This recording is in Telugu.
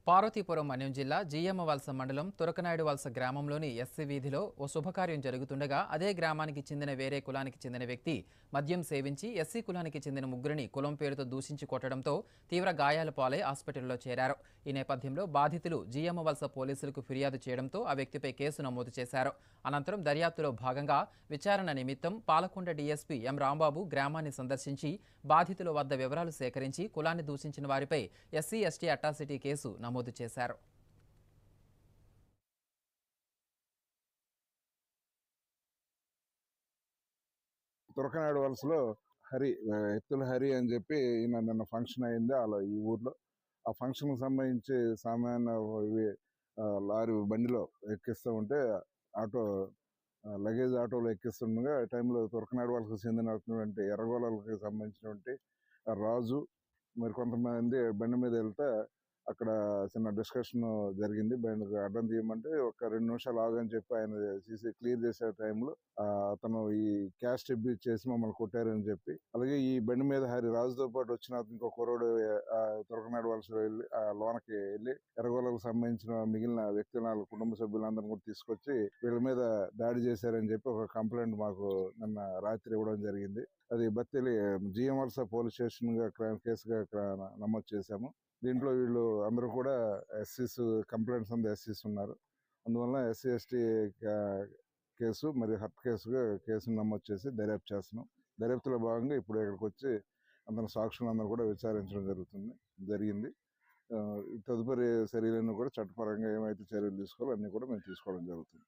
పార్వతీపురం మన్యం జిల్లా జీఎమ్మవలస మండలం తురకనాయుడు వలస గ్రామంలోని ఎస్సీ వీధిలో ఓ శుభకార్యం జరుగుతుండగా అదే గ్రామానికి చెందిన వేరే కులానికి చెందిన వ్యక్తి మద్యం సేవించి ఎస్సీ కులానికి చెందిన ముగ్గురిని కులం పేరుతో దూషించి కొట్టడంతో తీవ్ర గాయాల పాలై హాస్పిటల్లో చేరారు. ఈ నేపథ్యంలో బాధితులు జీఎమ్మవలస పోలీసులకు ఫిర్యాదు చేయడంతో ఆ వ్యక్తిపై కేసు నమోదు చేశారు. అనంతరం దర్యాప్తులో భాగంగా విచారణ నిమిత్తం పాలకొండ డీఎస్పీ ఎం రాంబాబు గ్రామాన్ని సందర్శించి బాధితుల వద్ద వివరాలు సేకరించి కులాన్ని దూషించిన వారిపై ఎస్సీ ఎస్టీ అట్రాసిటీ కేసు నమోదు చేశారు. తురకనాయుడు వలసలో ఎత్తుల హరి అని చెప్పి నిన్న ఫంక్షన్ అయింది అలా ఈ ఊర్లో. ఆ ఫంక్షన్ సంబంధించి సామాన్య లారీ బండిలో ఎక్కిస్తూ ఉంటే ఆటో లగేజ్ ఆటోలో ఎక్కిస్తుండగా టైంలో తురకనాయుడు వలసకు చెందినటువంటి ఎర్రగోళాలకు సంబంధించినటువంటి రాజు మరి కొంతమంది బండి మీద వెళ్తే అక్కడ చిన్న డిస్కషన్ జరిగింది. బండికి అడ్డం తీయమంటే ఒక 2 నిమిషాలు ఆగని చెప్పి ఆయన క్లియర్ చేసే టైంలో అతను ఈ క్యాస్ట్ అబ్యూజ్ చేసి మమ్మల్ని కొట్టారని చెప్పి, అలాగే ఈ బండి మీద రాజుతో పాటు వచ్చిన ఇంకో కుర్రోడు తురకనాయుడు వలస వెళ్ళి ఆ లోనకి వెళ్ళి ఎర్రగోళకు సంబంధించిన మిగిలిన వ్యక్తుల కుటుంబ సభ్యులందరినీ కూడా తీసుకొచ్చి వీళ్ళ మీద దాడి చేశారని చెప్పి ఒక కంప్లైంట్ మాకు నిన్న రాత్రి ఇవ్వడం జరిగింది. అది బత్తెలి జీఎంవలస పోలీస్ స్టేషన్ గా కేసుగా నమోదు చేశాము. దీంట్లో వీళ్ళు అందరూ కూడా ఎస్సీస్ కంప్లైంట్స్ అంతా ఎస్సీస్ ఉన్నారు. అందువల్ల ఎస్సీ ఎస్టీ కేసు మరి హత్య కేసును నమోదు చేసి దర్యాప్తు చేస్తున్నాం. దర్యాప్తులో భాగంగా ఇప్పుడు ఇక్కడికి వచ్చి అందరి సాక్షులందరూ కూడా విచారించడం జరిగింది. తదుపరి చర్యలను కూడా చట్టపరంగా ఏమైతే చర్యలు తీసుకోవాలో అన్ని కూడా మేము తీసుకోవడం జరుగుతుంది.